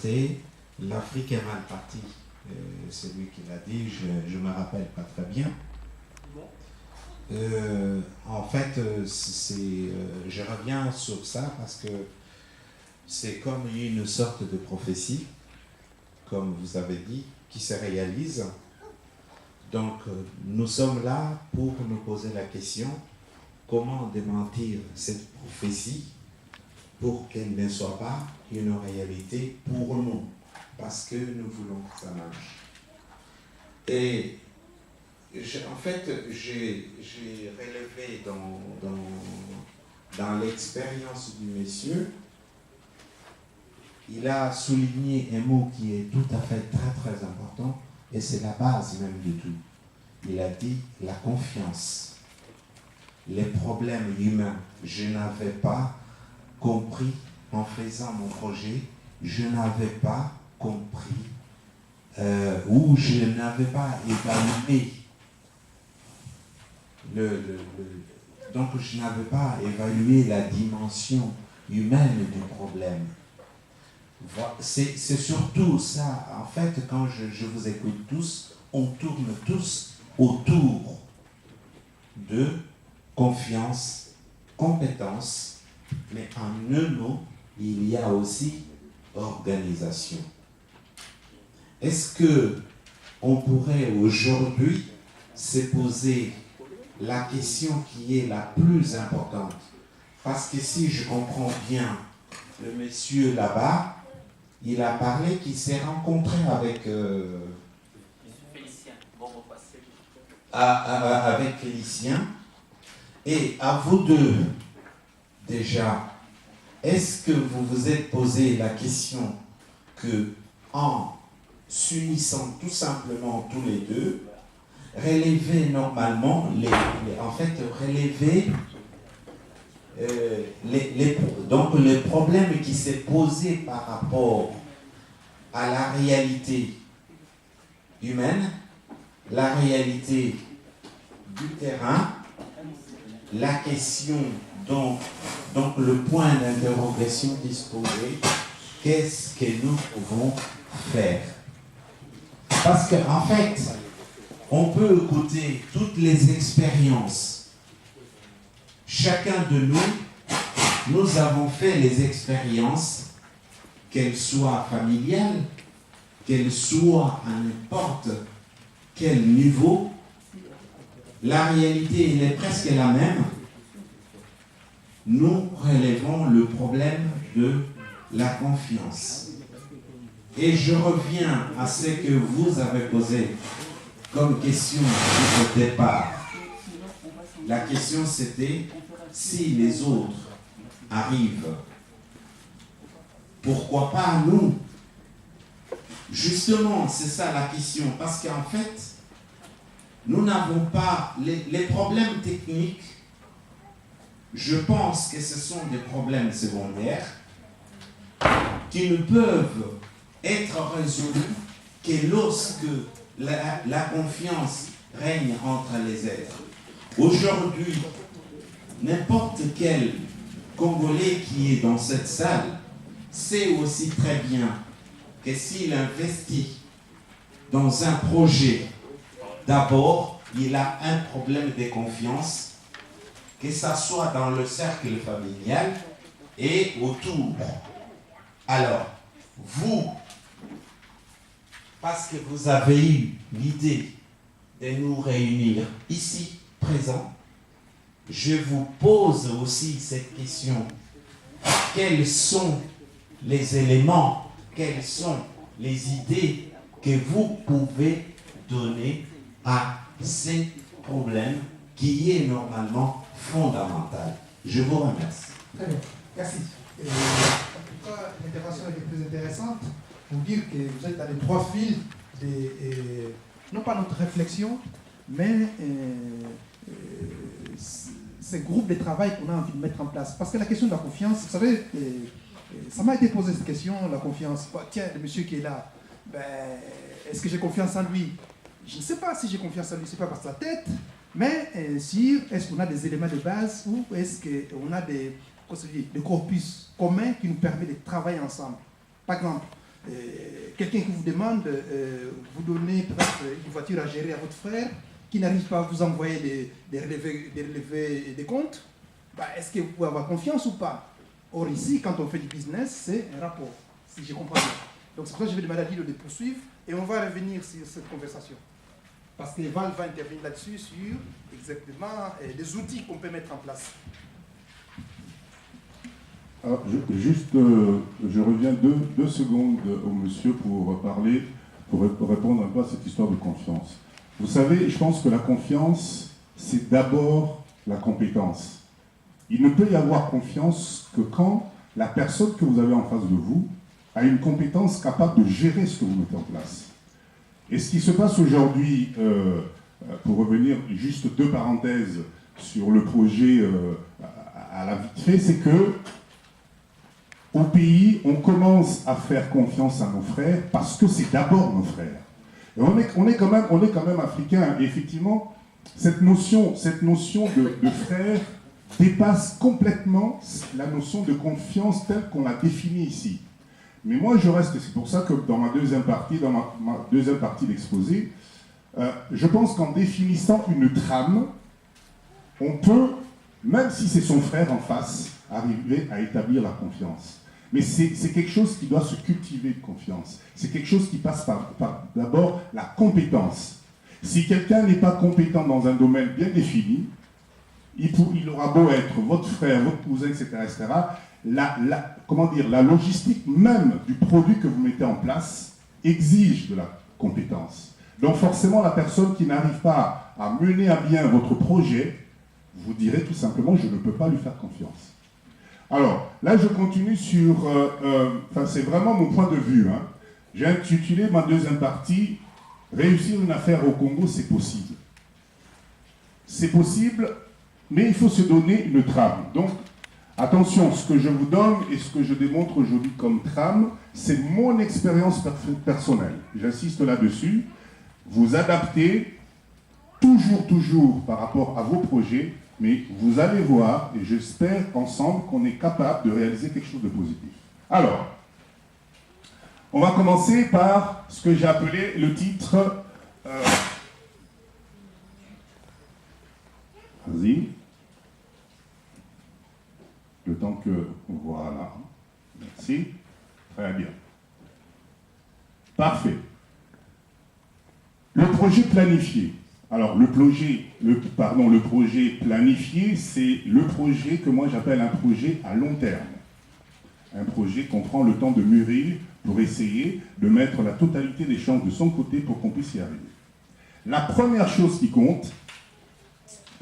côté, l'Afrique est mal partie. C'est lui qui l'a dit, je ne me rappelle pas très bien. En fait, je reviens sur ça parce que c'est comme une sorte de prophétie, comme vous avez dit, qui se réalise. Donc, nous sommes là pour nous poser la question, comment démentir cette prophétie pour qu'elle ne soit pas une réalité pour nous, parce que nous voulons que ça marche. Et en fait, j'ai relevé dans l'expérience du monsieur, il a souligné un mot qui est tout à fait très très important, et c'est la base même du tout. Il a dit la confiance. Les problèmes humains, je n'avais pas compris en faisant mon projet, je n'avais pas compris ou je n'avais pas évalué donc je n'avais pas évalué la dimension humaine du problème. C'est surtout ça, en fait, quand je vous écoute tous, on tourne tous autour de confiance, compétence, mais en un mot, il y a aussi organisation. Est-ce que on pourrait aujourd'hui se poser la question qui est la plus importante? Parce que si je comprends bien, le monsieur là-bas, il a parlé qu'il s'est rencontré avec avec Félicien. Et à vous deux, déjà, est-ce que vous vous êtes posé la question que en s'unissant tout simplement tous les deux, relever normalement, relever donc le problème qui s'est posé par rapport à la réalité humaine, la réalité du terrain, la question, donc le point d'interrogation disposé, qu'est-ce que nous pouvons faire? Parce qu'en fait, on peut écouter toutes les expériences. Chacun de nous avons fait les expériences, qu'elles soient familiales, qu'elles soient à n'importe quel niveau. La réalité, elle est presque la même. Nous relevons le problème de la confiance. Et je reviens à ce que vous avez posé comme question au départ. La question c'était, si les autres arrivent, pourquoi pas nous? Justement, c'est ça la question. Parce qu'en fait, nous n'avons pas les problèmes techniques. Je pense que ce sont des problèmes secondaires qui ne peuvent être résolus que lorsque la confiance règne entre les êtres. Aujourd'hui, n'importe quel Congolais qui est dans cette salle sait aussi très bien que s'il investit dans un projet, d'abord, il a un problème de confiance, que ça soit dans le cercle familial et autour. Alors, vous, parce que vous avez eu l'idée de nous réunir ici, présents, je vous pose aussi cette question. Quels sont les éléments, quelles sont les idées que vous pouvez donner à ces problèmes qui est normalement fondamental? Je vous remercie. Très bien, merci. En tout cas, l'intervention était très intéressante pour dire que vous êtes dans les trois fils non pas notre réflexion, mais ces groupes de travail qu'on a envie de mettre en place. Parce que la question de la confiance, vous savez, ça m'a été posé cette question, la confiance. Tiens, le monsieur qui est là, est-ce que j'ai confiance en lui? Je ne sais pas si j'ai confiance en lui, c'est pas par sa tête, mais est-ce qu'on a des éléments de base ou est-ce qu'on a des corpus communs qui nous permettent de travailler ensemble? Par exemple, quelqu'un qui vous demande, vous donnez peut-être une voiture à gérer à votre frère, qui n'arrive pas à vous envoyer des relevés des comptes, bah, est-ce que vous pouvez avoir confiance ou pas? Or ici, quand on fait du business, c'est un rapport, si je comprends bien. Donc c'est pour ça que je vais demander à Guido de poursuivre et on va revenir sur cette conversation. Parce que Val va intervenir là-dessus sur exactement les outils qu'on peut mettre en place. Alors, je reviens deux secondes au monsieur pour parler, pour répondre un peu à cette histoire de confiance. Vous savez, je pense que la confiance, c'est d'abord la compétence. Il ne peut y avoir confiance que quand la personne que vous avez en face de vous a une compétence capable de gérer ce que vous mettez en place. Et ce qui se passe aujourd'hui, pour revenir juste deux parenthèses sur le projet à la vite fait, c'est que au pays, on commence à faire confiance à nos frères parce que c'est d'abord nos frères. Et on est quand même africains. Et effectivement, cette notion de frère dépasse complètement la notion de confiance telle qu'on l'a définie ici. Mais moi, je reste, c'est pour ça que dans ma deuxième partie d'exposé, je pense qu'en définissant une trame, on peut, même si c'est son frère en face, arriver à établir la confiance. Mais c'est quelque chose qui doit se cultiver de confiance. C'est quelque chose qui passe par d'abord la compétence. Si quelqu'un n'est pas compétent dans un domaine bien défini, il aura beau être votre frère, votre cousin, etc., la logistique même du produit que vous mettez en place exige de la compétence. Donc forcément, la personne qui n'arrive pas à mener à bien votre projet, vous direz tout simplement, je ne peux pas lui faire confiance. Alors, là, je continue sur... c'est vraiment mon point de vue. Hein. J'ai intitulé ma deuxième partie, « Réussir une affaire au Congo, c'est possible ». C'est possible, mais il faut se donner une trame. Donc, attention, ce que je vous donne et ce que je démontre aujourd'hui comme trame, c'est mon expérience personnelle. J'insiste là-dessus. Vous adaptez toujours par rapport à vos projets, mais vous allez voir, et j'espère ensemble qu'on est capable de réaliser quelque chose de positif. Alors, on va commencer par ce que j'ai appelé le titre... Vas-y. Le temps que... Voilà. Merci. Très bien. Parfait. Le projet planifié. Alors, le projet planifié, c'est le projet que moi j'appelle un projet à long terme. Un projet qu'on prend le temps de mûrir pour essayer de mettre la totalité des chances de son côté pour qu'on puisse y arriver. La première chose qui compte,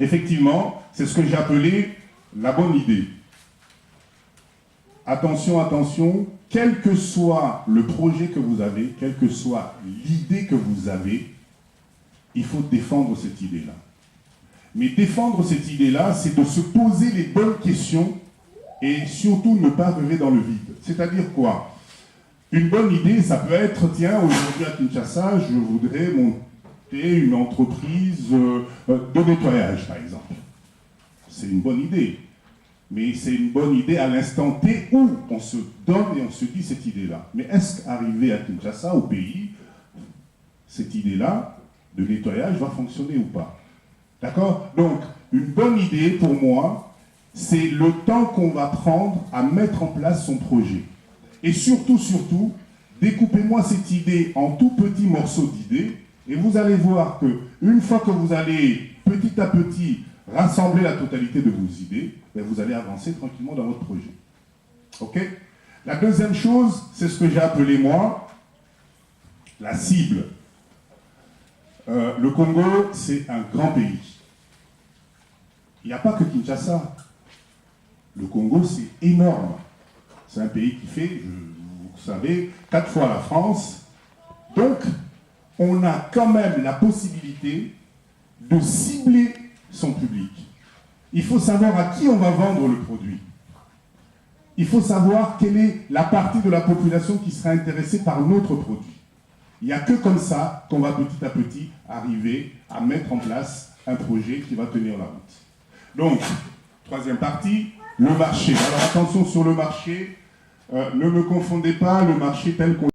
effectivement, c'est ce que j'ai appelé la bonne idée. Attention, attention, quel que soit le projet que vous avez, quelle que soit l'idée que vous avez, il faut défendre cette idée-là. Mais défendre cette idée-là, c'est de se poser les bonnes questions et surtout ne pas rêver dans le vide. C'est-à-dire quoi? Une bonne idée, ça peut être, tiens, aujourd'hui à Kinshasa, je voudrais monter une entreprise de nettoyage, par exemple. C'est une bonne idée. Mais c'est une bonne idée à l'instant T où on se donne et on se dit cette idée-là. Mais est-ce qu'arriver à Kinshasa, au pays, cette idée-là de nettoyage va fonctionner ou pas? D'accord? Donc, une bonne idée pour moi, c'est le temps qu'on va prendre à mettre en place son projet. Et surtout, découpez-moi cette idée en tout petits morceaux d'idées et vous allez voir que une fois que vous allez petit à petit rassembler la totalité de vos idées, vous allez avancer tranquillement dans votre projet. Ok? La deuxième chose, c'est ce que j'ai appelé moi la cible. Le Congo, c'est un grand pays. Il n'y a pas que Kinshasa. Le Congo, c'est énorme. C'est un pays qui fait, vous savez, 4 fois la France. Donc, on a quand même la possibilité de cibler son public. Il faut savoir à qui on va vendre le produit. Il faut savoir quelle est la partie de la population qui sera intéressée par notre produit. Il n'y a que comme ça qu'on va petit à petit arriver à mettre en place un projet qui va tenir la route. Donc, troisième partie, le marché. Alors attention sur le marché, ne me confondez pas le marché tel qu'on